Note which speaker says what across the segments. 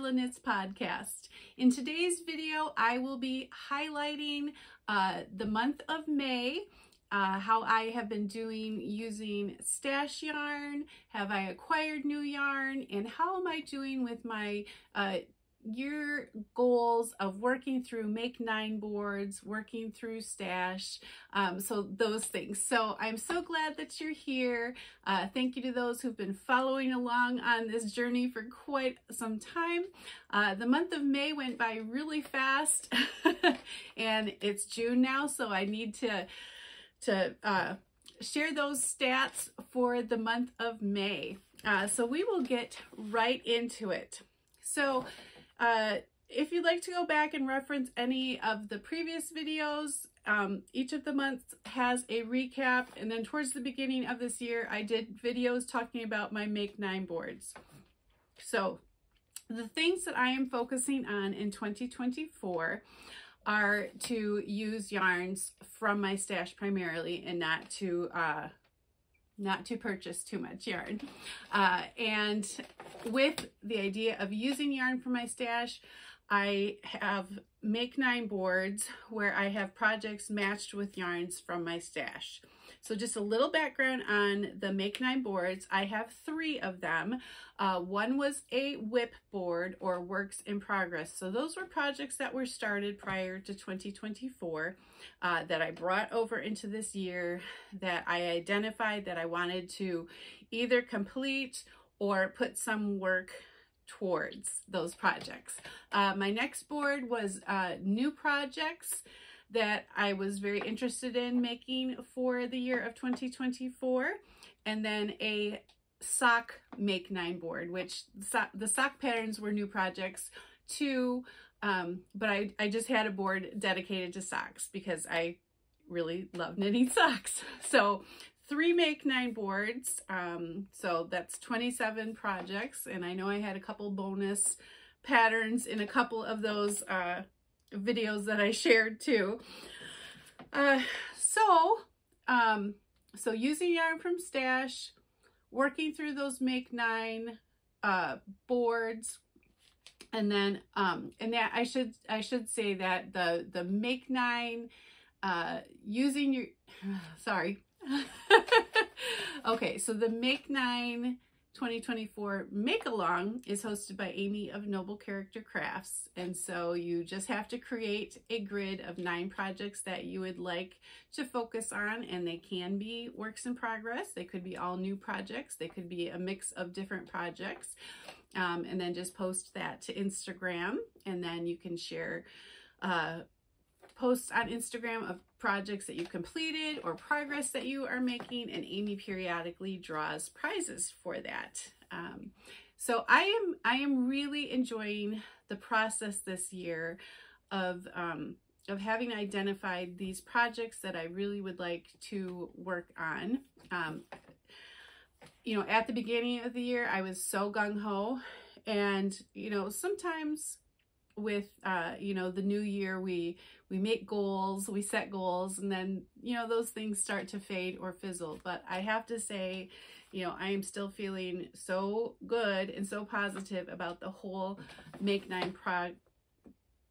Speaker 1: Carla Knits Podcast. In today's video, I will be highlighting the month of May, how I have been doing using stash yarn, have I acquired new yarn, and how am I doing with my year goals of working through Make 9 boards, working through stash, so those things. So I'm so glad that you're here. Thank you to those who've been following along on this journey for quite some time. The month of May went by really fast and it's June now, so I need to share those stats for the month of May. So we will get right into it. So if you'd like to go back and reference any of the previous videos, each of the months has a recap, and then towards the beginning of this year I did videos talking about my Make 9 boards. So the things that I am focusing on in 2024 are to use yarns from my stash primarily, and not to purchase too much yarn. And with the idea of using yarn from my stash, I have Make 9 boards where I have projects matched with yarns from my stash. So just a little background on the Make 9 boards. I have 3 of them. One was a whip board, or works in progress. So those were projects that were started prior to 2024 that I brought over into this year, that I identified that I wanted to either complete or put some work towards those projects. My next board was new projects that I was very interested in making for the year of 2024, and then a sock Make 9 board, which the sock patterns were new projects too, but I just had a board dedicated to socks because I really love knitting socks. So 3 Make 9 boards, so that's 27 projects, and I know I had a couple bonus patterns in a couple of those videos that I shared too. So using yarn from stash, working through those Make 9 boards, and then and that I should say that the Make 9 using your sorry okay, so the Make 9 2024 Make Along is hosted by Amy of Noble Character Crafts, and so you just have to create a grid of 9 projects that you would like to focus on, and they can be works in progress, they could be all new projects, they could be a mix of different projects, and then just post that to Instagram, and then you can share posts on Instagram of projects that you've completed or progress that you are making, and Amy periodically draws prizes for that. So I am really enjoying the process this year of having identified these projects that I really would like to work on. You know, at the beginning of the year, I was so gung-ho, and you know, sometimes with you know, the new year, we make goals, we set goals, and then, you know, those things start to fade or fizzle. But I have to say, you know, I am still feeling so good and so positive about the whole Make 9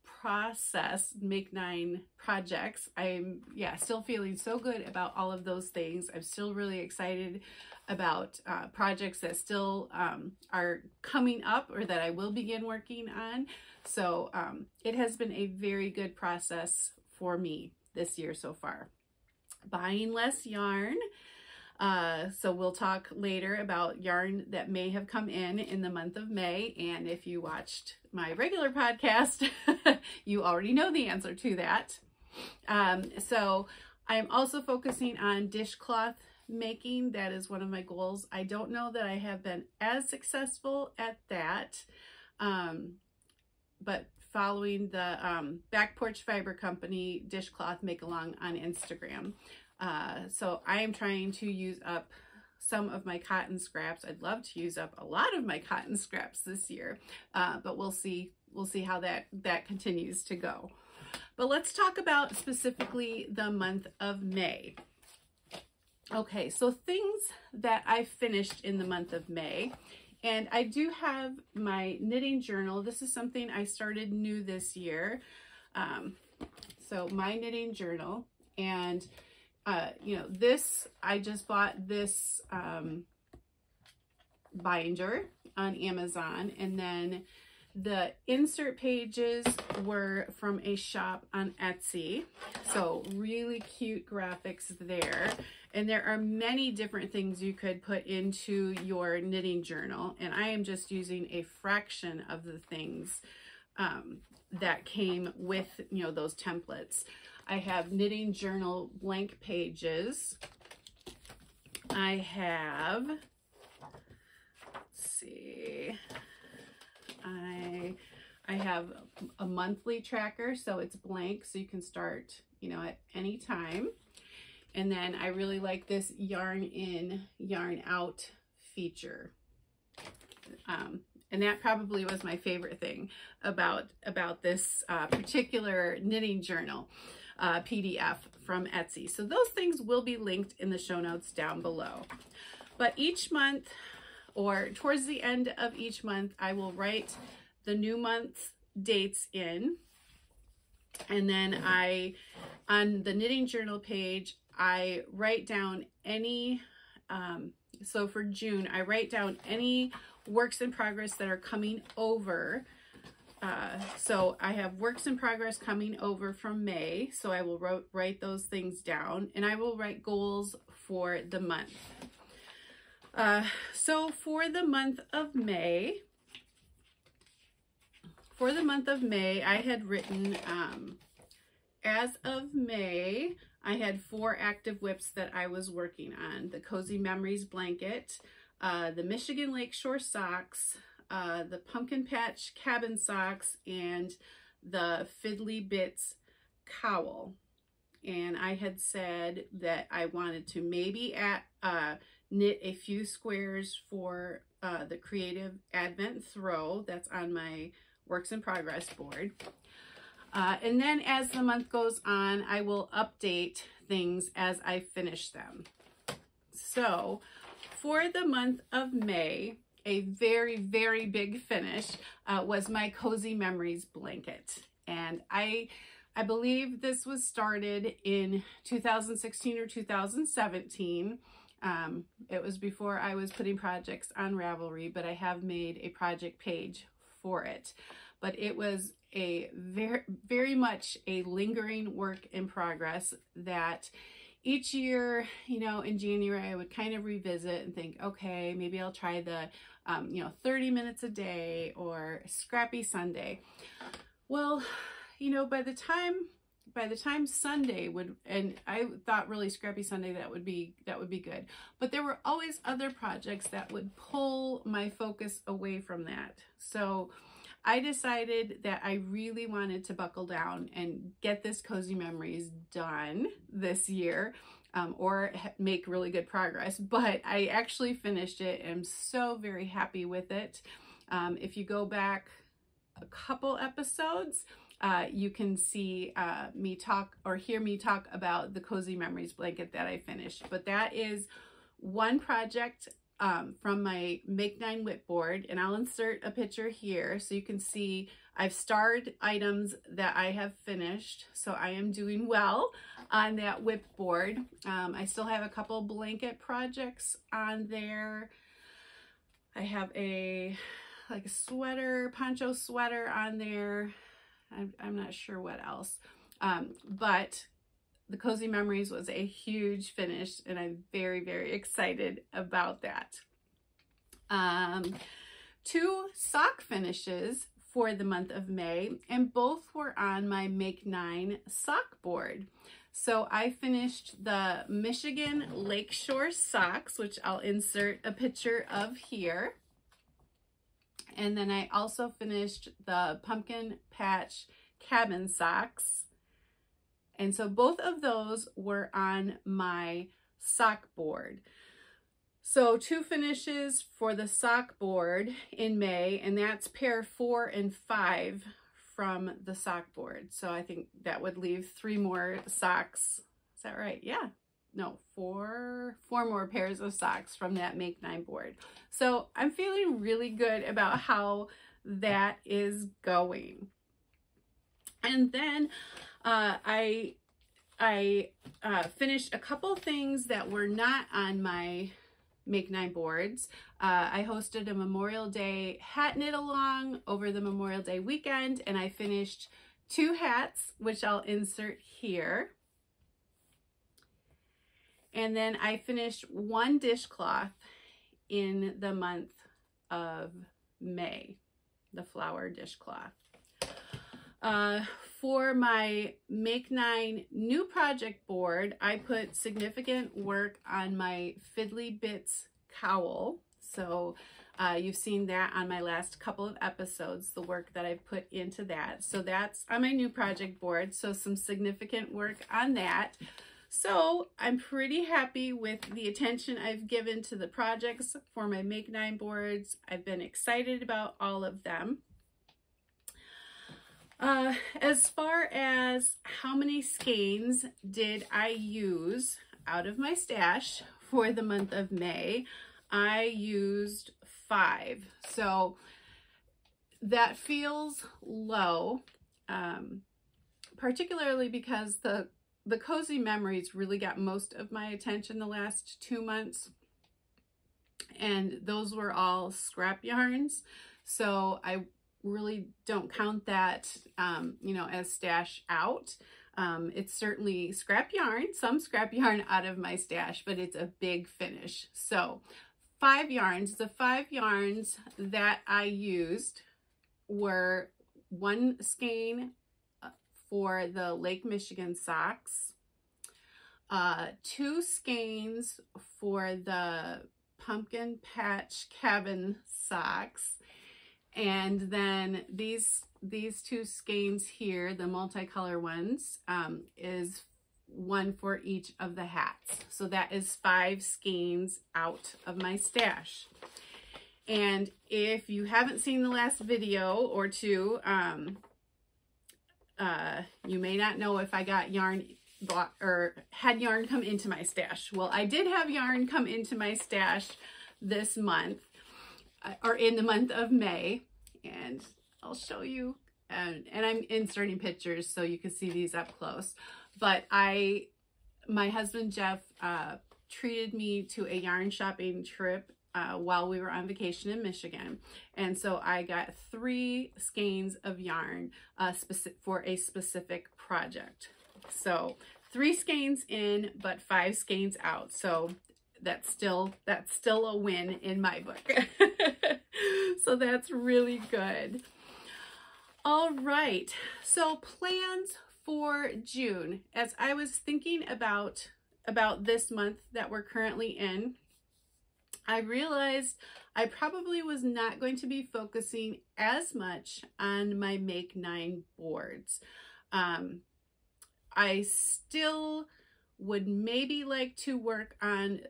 Speaker 1: process, Make 9 projects. I'm still feeling so good about all of those things. I'm still really excited about projects that still are coming up, or that I will begin working on. So it has been a very good process for me this year so far. Buying less yarn. So we'll talk later about yarn that may have come in the month of May. And if you watched my regular podcast, you already know the answer to that. So I'm also focusing on dishcloth making. That is one of my goals. I don't know that I have been as successful at that. But following the Back Porch Fiber Company Dishcloth Make Along on Instagram. So I am trying to use up some of my cotton scraps. I'd love to use up a lot of my cotton scraps this year, but we'll see how that continues to go. But let's talk about specifically the month of May. Okay, so things that I finished in the month of May And I do have my knitting journal. This is something I started new this year. So my knitting journal, and you know, this, I just bought this binder on Amazon, and then the insert pages were from a shop on Etsy. So really cute graphics there. And there are many different things you could put into your knitting journal. And I am just using a fraction of the things that came with, you know, those templates. I have knitting journal blank pages. I have, let's see, I have a monthly tracker, so it's blank, so you can start, you know, at any time. And then I really like this yarn in, yarn out feature. And that probably was my favorite thing about this particular knitting journal PDF from Etsy. So those things will be linked in the show notes down below. But each month, or towards the end of each month, I will write the new month's dates in. And then on the knitting journal page, I write down any, so for June, I write down any works in progress that are coming over. So I have works in progress coming over from May. So I will write those things down, and I will write goals for the month. So for the month of May, I had written, as of May, I had 4 active whips that I was working on. The Cozy Memories blanket, the Michigan Lakeshore socks, the Pumpkin Patch cabin socks, and the Fiddly Bits Cowl. And I had said that I wanted to maybe knit a few squares for the Creative Advent Throw that's on my Works in Progress board. And then as the month goes on, I will update things as I finish them. So for the month of May, a very, very big finish was my Cozy Memories blanket. And I believe this was started in 2016 or 2017. It was before I was putting projects on Ravelry, but I have made a project page for it. But it was a very much a lingering work in progress that each year, you know, in January, I would kind of revisit and think, okay, maybe I'll try the, you know, 30 minutes a day or Scrappy Sunday. Well, you know, by the time Sunday would, and I thought really Scrappy Sunday, that would be good. But there were always other projects that would pull my focus away from that. So I decided that I really wanted to buckle down and get this Cozy Memories done this year, or make really good progress. But I actually finished it and I'm so very happy with it. If you go back a couple episodes, you can see me talk or hear me talk about the Cozy Memories blanket that I finished. But that is one project from my Make 9 whip board, and I'll insert a picture here so you can see I've starred items that I have finished. So I am doing well on that whip board. I still have a couple blanket projects on there. I have like a sweater, poncho sweater on there. I'm not sure what else, but the Cozy Memories was a huge finish, and I'm very, very excited about that. 2 sock finishes for the month of May, and both were on my Make 9 sock board. So I finished the Michigan Lakeshore socks, which I'll insert a picture of here. And then I also finished the Pumpkin Patch cabin socks. And so both of those were on my sock board. So 2 finishes for the sock board in May, and that's pair 4 and 5 from the sock board. So I think that would leave 3 more socks. Is that right? Yeah. four more pairs of socks from that Make 9 board. So I'm feeling really good about how that is going. And then I finished a couple things that were not on my Make 9 boards. I hosted a Memorial Day hat knit along over the Memorial Day weekend, and I finished 2 hats, which I'll insert here. And then I finished 1 dishcloth in the month of May, the flower dishcloth. For my Make 9 new project board, I put significant work on my Fiddly Bits Cowl. So you've seen that on my last couple of episodes, the work that I've put into that. So that's on my new project board. So some significant work on that. So I'm pretty happy with the attention I've given to the projects for my Make 9 boards. I've been excited about all of them. As far as how many skeins did I use out of my stash for the month of May, I used 5. So that feels low, particularly because the Cozy Memories really got most of my attention the last 2 months, and those were all scrap yarns. So I really don't count that, you know, as stash out. It's certainly scrap yarn, some scrap yarn out of my stash, but it's a big finish. So 5 yarns. The 5 yarns that I used were 1 skein for the Lake Michigan socks, 2 skeins for the Pumpkin Patch Cabin socks, and then these 2 skeins here, the multicolor ones, is 1 for each of the hats. So that is 5 skeins out of my stash. And if you haven't seen the last video or 2, you may not know if I got yarn bought or had yarn come into my stash. Well, I did have yarn come into my stash this month, or in the month of May, and I'll show you, and I'm inserting pictures so you can see these up close. But my husband Jeff treated me to a yarn shopping trip while we were on vacation in Michigan, and so I got 3 skeins of yarn for a specific project. So 3 skeins in, but 5 skeins out. So that's still a win in my book. So that's really good. All right, so plans for June. As I was thinking about this month that we're currently in, I realized I probably was not going to be focusing as much on my Make 9 boards. I still would maybe like to work on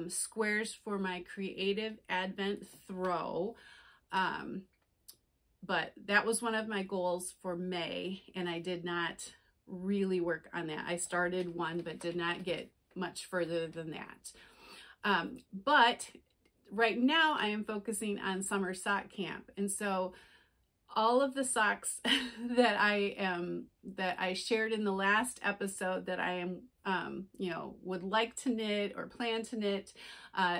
Speaker 1: squares for my Creative Advent Throw, but that was one of my goals for May, and I did not really work on that. I started one, but did not get much further than that. But right now I am focusing on summer sock camp, and so all of the socks that I shared in the last episode that I am you know, would like to knit or plan to knit,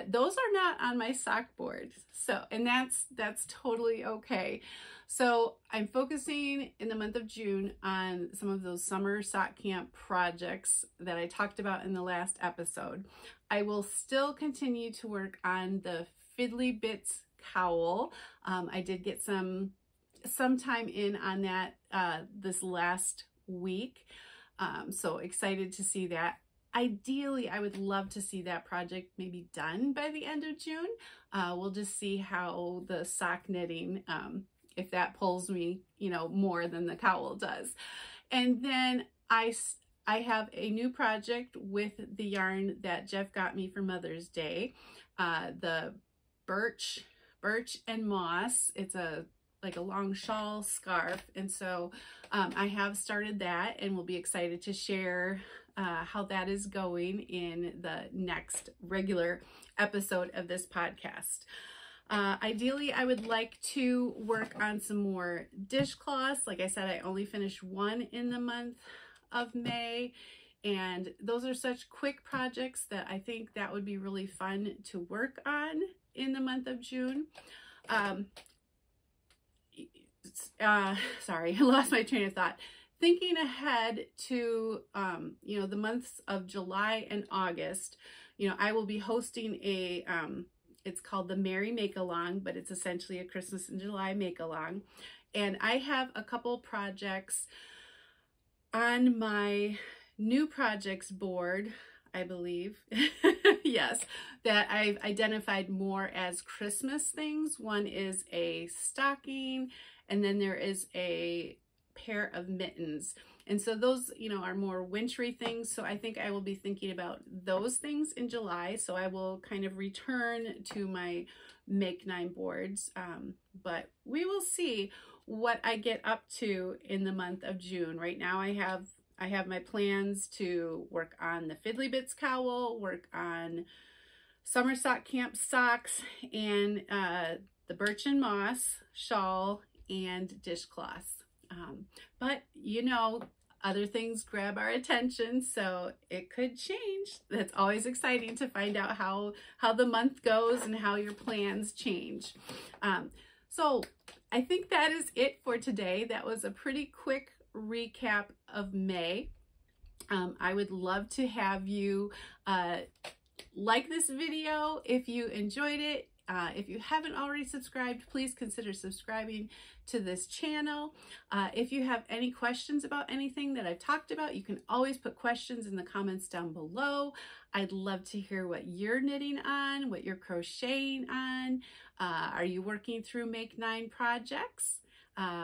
Speaker 1: those are not on my sock board. So, and that's totally okay. So I'm focusing in the month of June on some of those summer sock camp projects that I talked about in the last episode. I will still continue to work on the Fiddly Bits Cowl. I did get some time in on that this last week. So excited to see that. Ideally, I would love to see that project maybe done by the end of June. We'll just see how the sock knitting, if that pulls me, you know, more than the cowl does. And then I have a new project with the yarn that Jeff got me for Mother's Day, the birch and moss. It's a like a long shawl scarf. And so I have started that, and we'll be excited to share how that is going in the next regular episode of this podcast. Ideally, I would like to work on some more dishcloths. Like I said, I only finished one in the month of May, and those are such quick projects that I think that would be really fun to work on in the month of June. Sorry, I lost my train of thought. Thinking ahead to, you know, the months of July and August, you know, I will be hosting a, it's called the Merry Make-Along, but it's essentially a Christmas in July Make-Along. And I have a couple projects on my new projects board, I believe, yes, that I've identified more as Christmas things. One is a stocking, and then there is a pair of mittens. And so those, you know, are more wintry things. So I think I will be thinking about those things in July. So I will kind of return to my Make 9 boards. But we will see what I get up to in the month of June. Right now I have my plans to work on the Fiddly Bits Cowl, work on Summer Sock Camp socks, and the Birch and Moss shawl and dishcloths. But you know, other things grab our attention, so it could change. That's always exciting to find out how the month goes and how your plans change. So I think that is it for today. That was a pretty quick recap of May. I would love to have you like this video if you enjoyed it. If you haven't already subscribed, please consider subscribing to this channel. If you have any questions about anything that I've talked about, you can always put questions in the comments down below. I'd love to hear what you're knitting on, what you're crocheting on. Are you working through Make 9 projects?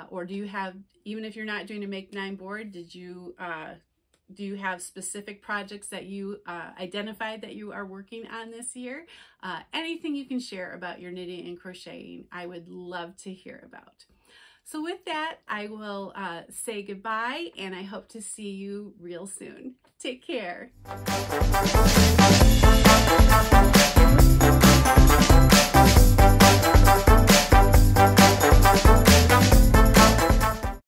Speaker 1: Or do you have, even if you're not doing a Make 9 board, do you have specific projects that you identified that you are working on this year? Anything you can share about your knitting and crocheting, I would love to hear about. So with that, I will say goodbye, and I hope to see you real soon. Take care.